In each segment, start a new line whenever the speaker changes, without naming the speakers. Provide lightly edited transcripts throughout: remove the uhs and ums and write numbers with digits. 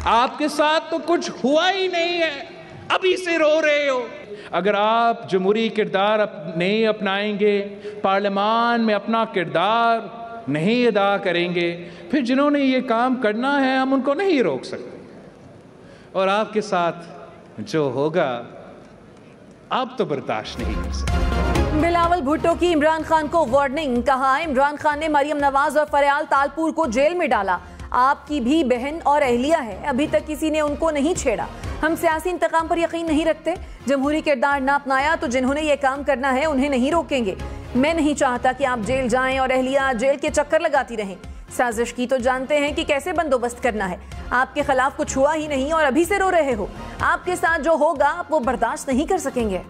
आपके साथ तो कुछ हुआ ही नहीं है, अभी से रो रहे हो। अगर आप जमहूरी किरदार नहीं अपनाएंगे, पार्लियामान में अपना किरदार नहीं अदा करेंगे, फिर जिन्होंने ये काम करना है हम उनको नहीं रोक सकते। और आपके साथ जो होगा आप तो बर्दाश्त नहीं कर सकते।
बिलावल भुट्टो की इमरान खान को वार्निंग। कहा इमरान खान ने मरियम नवाज और फरयाल तालपुर को जेल में डाला। आपकी भी बहन और अहलिया है, अभी तक किसी ने उनको नहीं छेड़ा। हम सियासी इंतकाम पर यकीन नहीं रखते। जमहूरी किरदार ना अपनाया तो जिन्होंने ये काम करना है उन्हें नहीं रोकेंगे। मैं नहीं चाहता कि आप जेल जाएं और अहलिया जेल के चक्कर लगाती रहें। साजिश की तो जानते हैं कि कैसे बंदोबस्त करना है। आपके खिलाफ कुछ हुआ ही नहीं और अभी से रो रहे हो। आपके साथ जो होगा आप वो बर्दाश्त नहीं कर सकेंगे।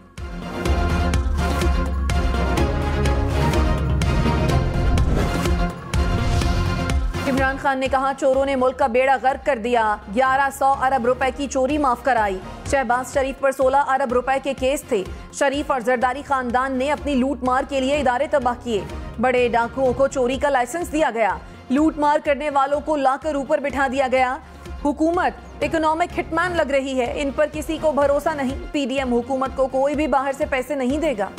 इमरान खान ने कहा चोरों ने मुल्क का बेड़ा गर्क कर दिया। 1100 अरब रुपए की चोरी माफ कराई। शहबाज शरीफ पर 16 अरब रुपए के केस थे। शरीफ और जरदारी खानदान ने अपनी लूट मार के लिए इदारे तबाह किए। बड़े डाकुओं को चोरी का लाइसेंस दिया गया। लूट मार करने वालों को लाकर ऊपर बिठा दिया गया। हुकूमत इकोनॉमिक हिटमैन लग रही है, इन पर किसी को भरोसा नहीं। पीडीएम हुकूमत को कोई भी बाहर से पैसे नहीं देगा।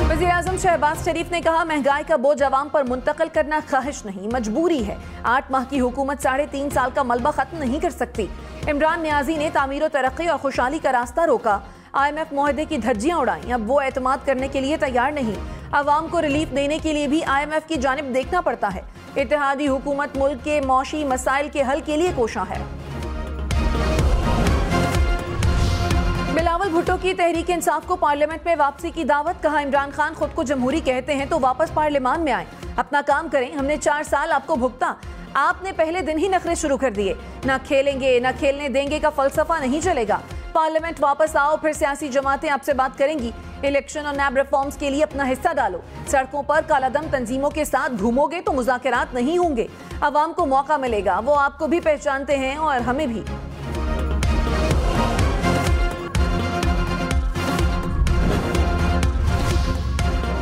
वज़ीर-ए-आज़म शहबाज शरीफ ने कहा महंगाई का बोझ अवाम पर मुंतकिल करना ख्वाहिश नहीं, मजबूरी है। 8 माह की हुकूमत 3.5 साल का मलबा खत्म नहीं कर सकती। इमरान नियाजी ने तामीर और तरक्की और खुशहाली का रास्ता रोका। IMF मुआहदे की धज्जियां उड़ाई, अब वो एतमाद करने के लिए तैयार नहीं। अवाम को रिलीफ देने के लिए भी IMF की जानिब देखना पड़ता है। इत्तेहादी हुकूमत मुल्क के मौशी मसाइल के हल के लिए कोशा है। बिलावल भुट्टो की तहरीक इंसाफ को पार्लियामेंट में वापसी की दावत। कहा इमरान खान खुद को जमहूरी कहते हैं तो वापस पार्लियामान में आए, अपना काम करें। हमने 4 साल आपको भुगता, आपने पहले दिन ही नखरे शुरू कर दिए। ना खेलेंगे ना खेलने देंगे का फलसफा नहीं चलेगा। पार्लियामेंट वापस आओ, फिर सियासी जमातें आपसे बात करेंगी। इलेक्शन और नैब रिफॉर्म्स के लिए अपना हिस्सा डालो। सड़कों पर कालादम तंजीमों के साथ घूमोगे तो मुज़ाकरात नहीं होंगे। अवाम को मौका मिलेगा, वो आपको भी पहचानते हैं और हमें भी।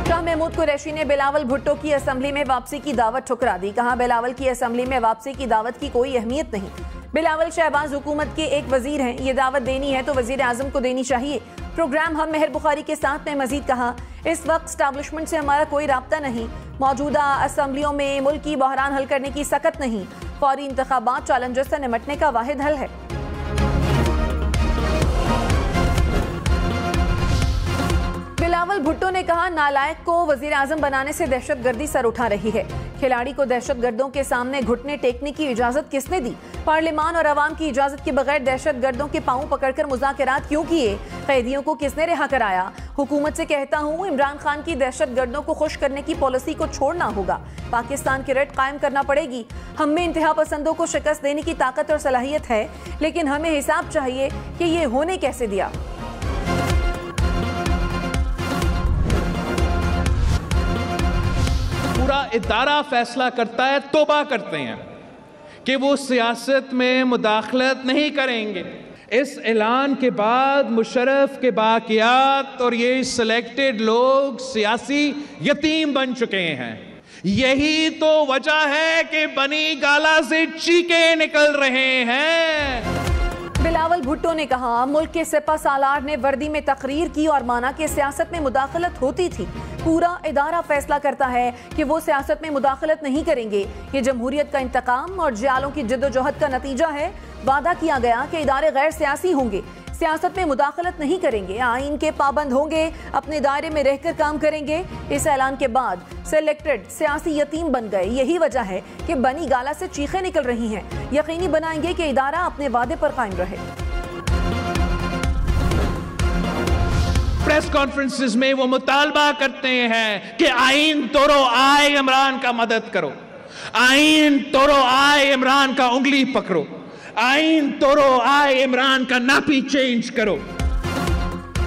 शाह महमूद कुरैशी ने बिलावल भुट्टो की असेंबली में वापसी की दावत ठुकरा दी। कहा बिलावल की असेंबली में वापसी की दावत की कोई अहमियत नहीं। बिलावल शहबाज हुकूमत के एक वजीर हैं, ये दावत देनी है तो वजीर आजम को देनी चाहिए। प्रोग्राम हम मेहर बुखारी के साथ में मजीद कहा इस वक्त स्टैब्लिशमेंट से हमारा कोई राब्ता नहीं। मौजूदा असेंबलियों में मुल्क की बहरान हल करने की सकत नहीं। फौरी इंतखाबात चैलेंजेस से निमटने का वाहिद हल है। बिलावल भुट्टो ने कहा नालायक को वजीर आजम बनाने से दहशतगर्दी सर उठा रही है। खिलाड़ी को दहशतगर्दों के सामने घुटने टेकने की इजाजत किसने दी? पार्लियामान और अवाम की इजाजत के बगैर दहशतगर्दों के पांव पकड़कर मुज़ाकरात क्यों किए? कैदियों को किसने रिहा कराया? हुकूमत से कहता हूँ इमरान खान की दहशतगर्दों को खुश करने की पॉलिसी को छोड़ना होगा। पाकिस्तान की रट कायम करना पड़ेगी। हम में इंतहा पसंदों को शिकस्त देने की ताकत और सलाहियत है, लेकिन हमें हिसाब चाहिए कि ये होने कैसे दिया।
पूरा इदारा फैसला करता है, तौबा करते हैं कि वो सियासत में मुदाखलत नहीं करेंगे। इस ऐलान के बाद मुशर्रफ के बाकियात और ये सिलेक्टेड लोग सियासी यतीम बन चुके हैं। यही तो वजह है कि बनी गाला से चीखे निकल रहे हैं।
बिलावल भुट्टो ने कहा मुल्क के सिपा सालार ने वर्दी में तकरीर की और माना कि सियासत में मुदाखलत होती थी। पूरा इदारा फैसला करता है कि वो सियासत में मुदाखलत नहीं करेंगे। ये जमहूरियत का इंतकाम और जियालों की जिद्दोजहद का नतीजा है। वादा किया गया कि इदारे गैर सियासी होंगे, सियासत में मुदाखलत नहीं करेंगे, आईन के पाबंद होंगे, अपने दायरे में रहकर काम करेंगे। इस ऐलान के बाद सिलेक्टेड सियासी यतीम बन गए। यही वजह है कि बनी गाला से चीखें निकल रही हैं। यकीनी बनाएंगे कि इदारा अपने वादे पर कायम रहे।
प्रेस कॉन्फ्रेंसेस में वो मुतालबा करते हैं कि आईन तोड़ो, आए इमरान का मदद करो। आईन तोड़ो, आए इमरान का उंगली पकड़ो। आईन तोड़ो, आए इमरान का नापी चेंज करो।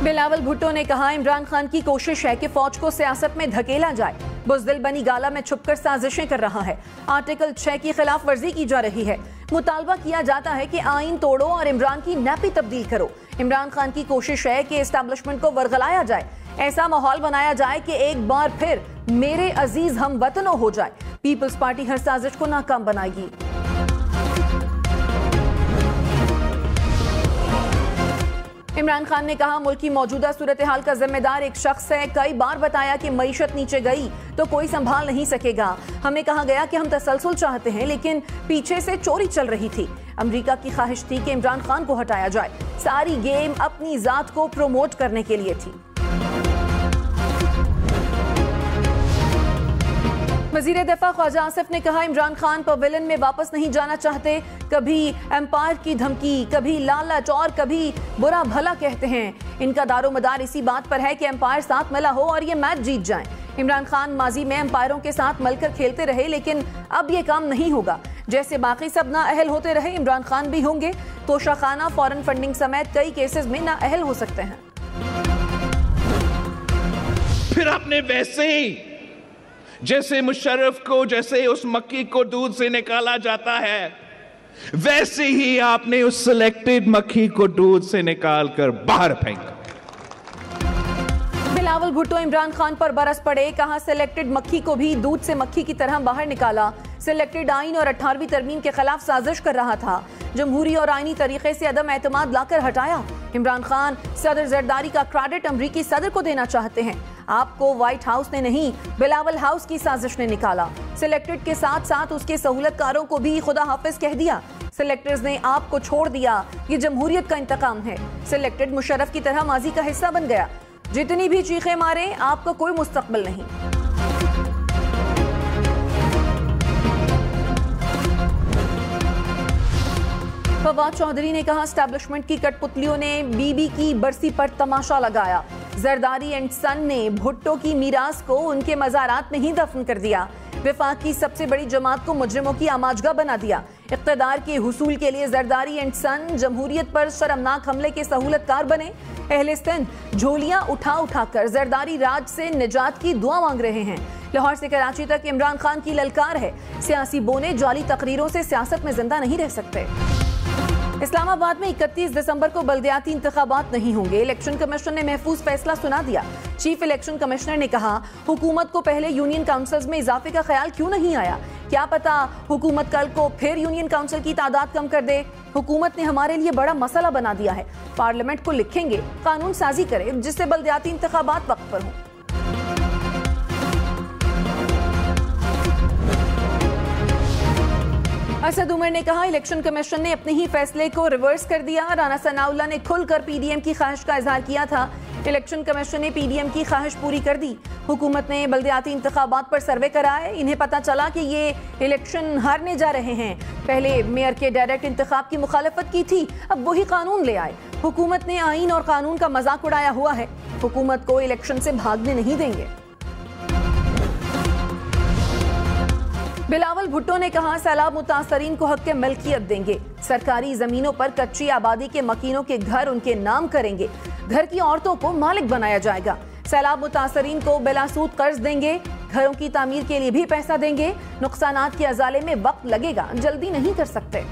बिलावल भुट्टो ने कहा इमरान खान की कोशिश है कि फौज को सियासत में धकेला जाए। बुज़दिल बनी गाला में छुपकर साजिशें कर रहा है। आर्टिकल 6 की खिलाफ वर्जी की जा रही है। मुतालबा किया जाता है कि आईन तोड़ो और इमरान की नैपी तब्दील करो। इमरान खान की कोशिश है कि एस्टैब्लिशमेंट को वरगलाया जाए, ऐसा माहौल बनाया जाए कि एक बार फिर मेरे अजीज हम वतनों हो जाए। पीपल्स पार्टी हर साजिश को नाकाम बनाएगी। इमरान खान ने कहा, मुल्क की मौजूदा सूरत हाल का जिम्मेदार एक शख्स है। कई बार बताया कि मईशत नीचे गई तो कोई संभाल नहीं सकेगा। हमें कहा गया कि हम तसलसल चाहते हैं, लेकिन पीछे से चोरी चल रही थी। अमेरिका की ख्वाहिश थी कि इमरान खान को हटाया जाए। सारी गेम अपनी जात को प्रमोट करने के लिए थी। वज़ीर दफ़ा ख्वाजा आसिफ ने कहा, इमरान खान पवेलियन में वापस नहीं जाना चाहते। कभी एम्पायर की धमकी, कभी लालच और कभी बुरा भला कहते हैं। इनका दारोमदार इसी बात पर है कि एम्पायर साथ मिला हो और ये मैच जीत जाएं। इमरान खान माजी में एम्पायरों के साथ मिलकर खेलते रहे, लेकिन अब ये काम नहीं होगा। जैसे बाकी सब नाअहल होते रहे, इमरान खान भी होंगे। तोशाखाना, फॉरेन फंडिंग समेत कई केसेस में नाअहल हो सकते हैं।
फिर आपने वैसे ही जैसे मुशर्रफ को, जैसे उस मक्खी को दूध से निकाला जाता है, वैसे ही आपने उस सिलेक्टेड मक्खी को दूध से निकालकर बाहर फेंका।
बिलावल भुट्टो इमरान खान पर बरस पड़े। कहा, सिलेक्टेड मक्खी को भी दूध से मक्खी की तरह बाहर निकाला। सिलेक्टेड आइन और 18वीं तरमीम के खिलाफ साजिश कर रहा था। जमहूरी और आइनी तरीके से अदम एतमाद लाकर हटाया। इमरान खान सदर जरदारी का क्रेडिट अमरीकी सदर को देना चाहते हैं। आपको व्हाइट हाउस ने नहीं, बिलावल हाउस की साजिश ने निकाला। सिलेक्टेड के साथ साथ उसके सहूलतकारों को भी खुदा हाफिज कह दिया। सिलेक्टर्स ने आपको छोड़ दिया। ये जमहूरियत का इंतकाम है। सिलेक्टेड मुशर्रफ की तरह माजी का हिस्सा बन गया। जितनी भी चीखें मारे, आपका कोई मुस्तकबिल नहीं। फवाद चौधरी ने कहा, एस्टैब्लिशमेंट की कठपुतलियों ने बीबी की बरसी पर तमाशा लगाया। जरदारी एंड सन ने भुट्टो की मीरास को उनके मज़ारात में ही दफन कर दिया। वफाक की सबसे बड़ी जमात को मुजरिमों की आमाजगा बना दिया। इक़्तिदार के हुसूल के लिए जरदारी एंड सन जमहूरियत पर शर्मनाक हमले के सहूलतकार बने। अहले सिंध झोलियां उठा उठाकर जरदारी राज से निजात की दुआ मांग रहे हैं। लाहौर से कराची तक इमरान खान की ललकार है। सियासी बोने जाली तकरीरों से सियासत में जिंदा नहीं रह सकते। इस्लामाबाद में 31 दिसंबर को बल्दियाती इंतखाबात नहीं होंगे। इलेक्शन कमीशन ने महफूज फैसला सुना दिया। चीफ इलेक्शन कमिश्नर ने कहा, हुकूमत को पहले यूनियन काउंसिल्स में इजाफे का ख्याल क्यों नहीं आया? क्या पता हुकूमत कल को फिर यूनियन काउंसिल की तादाद कम कर दे। हुकूमत ने हमारे लिए बड़ा मसला बना दिया है। पार्लियामेंट को लिखेंगे कानून साजी करे जिससे बल्दियाती इंतखाबात वक्त पर हों। असद उमर ने कहा, इलेक्शन कमीशन ने अपने ही फैसले को रिवर्स कर दिया। राना सनाउल्लाह ने खुलकर पीडीएम की ख्वाहिश का इजहार किया था। इलेक्शन कमीशन ने पीडीएम की ख्वाहिश पूरी कर दी। हुकूमत ने बल्दियाती इंतखाबात पर सर्वे कराए। इन्हें पता चला कि ये इलेक्शन हारने जा रहे हैं। पहले मेयर के डायरेक्ट इंतखाब की मुखालफत की थी, अब वही कानून ले आए। हुकूमत ने आइन और कानून का मजाक उड़ाया हुआ है। हुकूमत को इलेक्शन से भागने नहीं देंगे। बिलावल भुट्टो ने कहा, सैलाब मुतासरीन को हक के मिल्कियत देंगे। सरकारी जमीनों पर कच्ची आबादी के मकीनों के घर उनके नाम करेंगे। घर की औरतों को मालिक बनाया जाएगा। सैलाब मुतासरीन को बिलासूद कर्ज देंगे। घरों की तामीर के लिए भी पैसा देंगे। नुकसानात के अजाले में वक्त लगेगा, जल्दी नहीं कर सकते।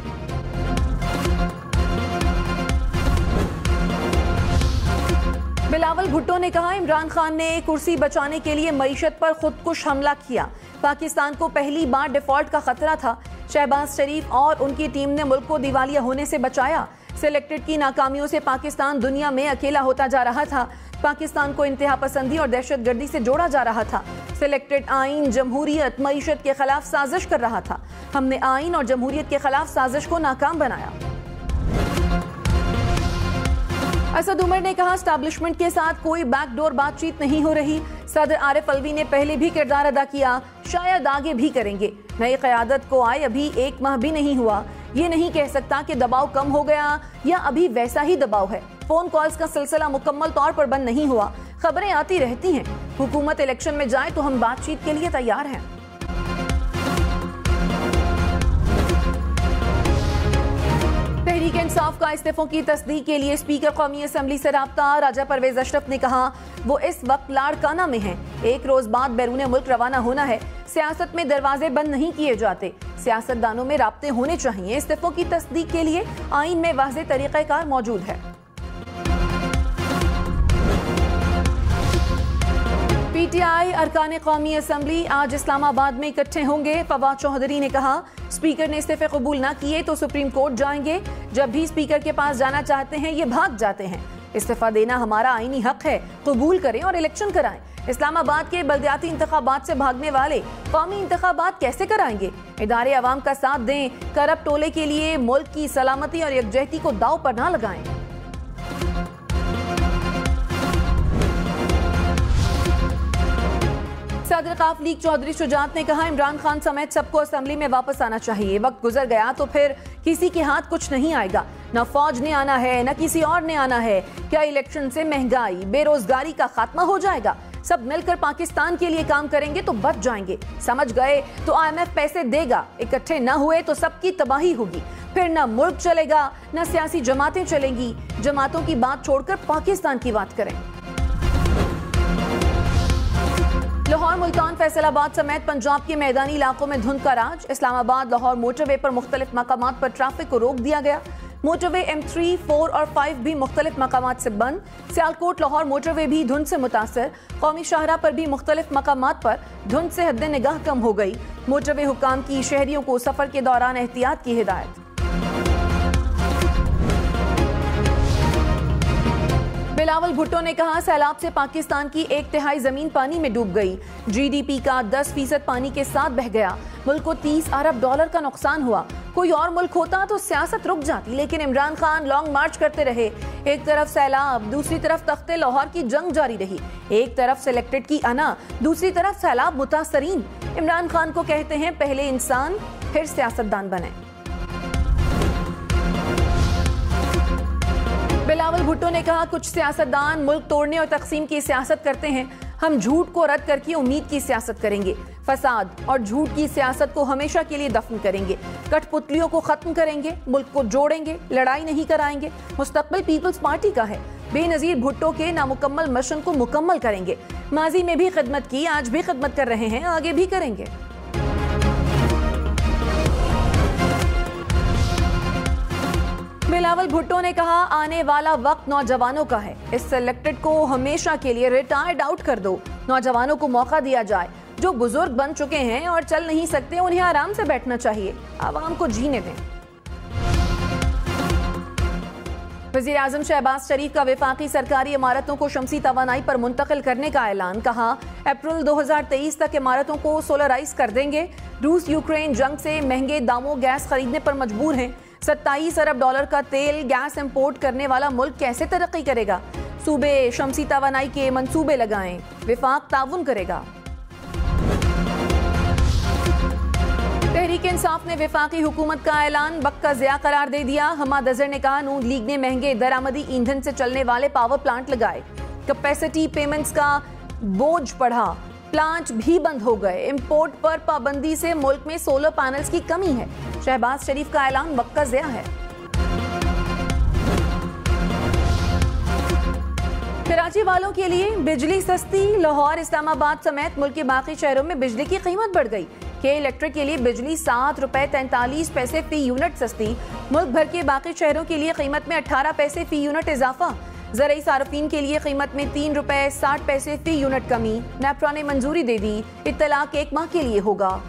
बिलावल भुट्टो ने कहा, इमरान खान ने कुर्सी बचाने के लिए मईशत पर खुदकुश हमला किया। पाकिस्तान को पहली बार डिफॉल्ट का खतरा था। शहबाज शरीफ और उनकी टीम ने मुल्क को दिवालिया होने से बचाया। सिलेक्टेड की नाकामियों से पाकिस्तान दुनिया में अकेला होता जा रहा था। पाकिस्तान को इंतहा पसंदी और दहशतगर्दी से जोड़ा जा रहा था। सिलेक्टेड आइन, जमहूरियत, मईशत के खिलाफ साजिश कर रहा था। हमने आइन और जमहूरियत के खिलाफ साजिश को नाकाम बनाया। असद उमर ने कहा, एस्टैब्लिशमेंट के साथ कोई बैकडोर बातचीत नहीं हो रही। सदर आरिफ अलवी ने पहले भी किरदार अदा किया, शायद आगे भी करेंगे। नई क़यादत को आए अभी 1 माह भी नहीं हुआ। ये नहीं कह सकता कि दबाव कम हो गया या अभी वैसा ही दबाव है। फोन कॉल्स का सिलसिला मुकम्मल तौर पर बंद नहीं हुआ। खबरें आती रहती हैं। हुकूमत इलेक्शन में जाए तो हम बातचीत के लिए तैयार हैं। तहरीक इंसाफ का इस्तीफों की तस्दीक के लिए स्पीकर कौमी असम्बली से राब्ता। राजा परवेज अशरफ ने कहा, वो इस वक्त लाड़काना में हैं। 1 रोज बाद बैरून मुल्क रवाना होना है। सियासत में दरवाजे बंद नहीं किए जाते। सियासतदानों में राब्ते होने चाहिए। इस्तीफों की तस्दीक के लिए आइन में वाज़ेह तरीक़ाकार मौजूद है। पीटीआई अरकान कौमी असम्बली आज इस्लामाबाद में इकट्ठे होंगे। फवाद चौधरी ने कहा, स्पीकर ने इस्तीफे कबूल ना किए तो सुप्रीम कोर्ट जाएंगे। जब भी स्पीकर के पास जाना चाहते हैं ये भाग जाते हैं। इस्तीफा देना हमारा आईनी हक है, कबूल करें और इलेक्शन कराएं। इस्लामाबाद के बल्दियाती इंतखाबात से भागने वाले कौमी इंतखाबात कैसे कराएंगे? इदारे अवाम का साथ दें, करप्ट टोले के लिए मुल्क की सलामती और यकजहती को दाव पर ना लगाएं। सदर काफ लीग चौधरी शुजात ने कहा, इमरान खान समेत सबको असेंबली में वापस आना चाहिए। वक्त गुजर गया तो फिर किसी के हाथ कुछ नहीं आएगा। न फौज ने आना है, न किसी और ने आना है। क्या इलेक्शन से महंगाई, बेरोजगारी का खात्मा हो जाएगा? सब मिलकर पाकिस्तान के लिए काम करेंगे तो बच जाएंगे। समझ गए तो IMF पैसे देगा, इकट्ठे न हुए तो सबकी तबाही होगी। फिर न मुल्क चलेगा, न सियासी जमातें चलेंगी। जमातों की बात छोड़कर पाकिस्तान की बात करें। लाहौर, मुल्तान, फैसलाबाद समेत पंजाब के मैदानी इलाकों में धुंध का राज। इस्लामाबाद लाहौर मोटरवे पर मुख्तलिफ मकामात पर ट्रैफिक को रोक दिया गया। मोटरवे M3, 4 और 5 भी मुख्तलिफ मकामात से बंद। सियालकोट लाहौर मोटरवे भी धुंध से मुतासर। कौमी शाहरा पर भी मुख्तलिफ मकामात पर धुंध से हद निगाह कम हो गई। मोटरवे हुक्काम की शहरियों को सफर के दौरान एहतियात की हिदायत। बिलावल भुट्टो ने कहा, सैलाब से पाकिस्तान की 1/3 जमीन पानी में डूब गई। GDP का 10% पानी के साथ बह गया। मुल्क को $30 अरब का नुकसान हुआ। कोई और मुल्क होता तो सियासत रुक जाती, लेकिन इमरान खान लॉन्ग मार्च करते रहे। एक तरफ सैलाब, दूसरी तरफ तख्ते लाहौर की जंग जारी रही। एक तरफ सिलेक्टेड की अना, दूसरी तरफ सैलाब मुतासरीन। इमरान खान को कहते हैं, पहले इंसान फिर सियासतदान बने। बिलावल भुट्टो ने कहा, कुछ सियासतदान मुल्क तोड़ने और तकसीम की सियासत करते हैं। हम झूठ को रद्द करके उम्मीद की सियासत करेंगे। फसाद और झूठ की सियासत को हमेशा के लिए दफन करेंगे। कठपुतलियों को खत्म करेंगे, मुल्क को जोड़ेंगे, लड़ाई नहीं कराएंगे। मुस्तकबिल पीपल्स पार्टी का है। बेनजीर भुट्टो के नामुकम्मल मिशन को मुकम्मल करेंगे। माजी में भी खिदमत की, आज भी खिदमत कर रहे हैं, आगे भी करेंगे। बिलावल भुट्टो ने कहा, आने वाला वक्त नौजवानों का है। इस सिलेक्टेड को हमेशा के लिए रिटायर्ड आउट कर दो। नौजवानों को मौका दिया जाए। जो बुजुर्ग बन चुके हैं और चल नहीं सकते, उन्हें आराम से बैठना चाहिए। आवाम को जीने दें। वज़ीर आज़म शहबाज शरीफ का वफाकी सरकारी इमारतों को शमसी तवानाई पर मुंतकिल करने का ऐलान। कहा, अप्रैल 2023 तक इमारतों को सोलराइज कर देंगे। रूस यूक्रेन जंग से महंगे दामों गैस खरीदने पर मजबूर हैं। $27 अरब का तेल गैस इंपोर्ट करने वाला मुल्क कैसे तरक्की करेगा? सूबे शमसी तवानाई के मंसूबे लगाएं, विफाक ताउन करेगा। तहरीक इंसाफ ने वफाकी हुकूमत का ऐलान बक्का ज़िया करार दे दिया। हमाद अज़हर ने कहा, नून लीग ने महंगे दरामदी ईंधन से चलने वाले पावर प्लांट लगाए। कैपेसिटी पेमेंट्स का बोझ बढ़ा, प्लांट भी बंद हो गए। इंपोर्ट पर पाबंदी से मुल्क में सोलर पैनल्स की कमी है। शहबाज शरीफ का ऐलान बक्का ज़िया है। कराची वालों के लिए बिजली सस्ती। लाहौर, इस्लामाबाद समेत मुल्क के बाकी शहरों में बिजली की कीमत बढ़ गई। के इलेक्ट्रिक के लिए बिजली ₹7.43 फी यूनिट सस्ती। मुल्क भर के बाकी शहरों के लिए कीमत में 18 पैसे फी यूनिट इजाफा। ज़राई सार्फिन के लिए कीमत में ₹3.60 फी यूनिट कमी। नेपरा ने मंजूरी दे दी। इत्तलाक 1 माह के लिए होगा।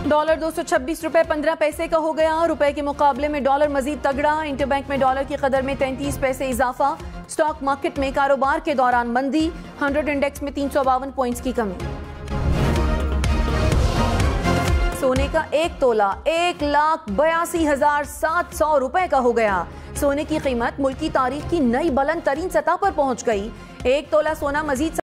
डॉलर $226.15 का हो गया। रुपए के मुकाबले में डॉलर मजीद तगड़ा। इंटरबैंक में डॉलर की कदर में 33 पैसे इजाफा। स्टॉक मार्केट में कारोबार के दौरान मंदी। 100 इंडेक्स में 352 पॉइंट्स की कमी। सोने का 1 तोला 1,82,700 रुपए का हो गया। सोने की कीमत मुल्क की तारीख की नई बुलंद तरीन सतह पर पहुंच गई। 1 तोला सोना मजीद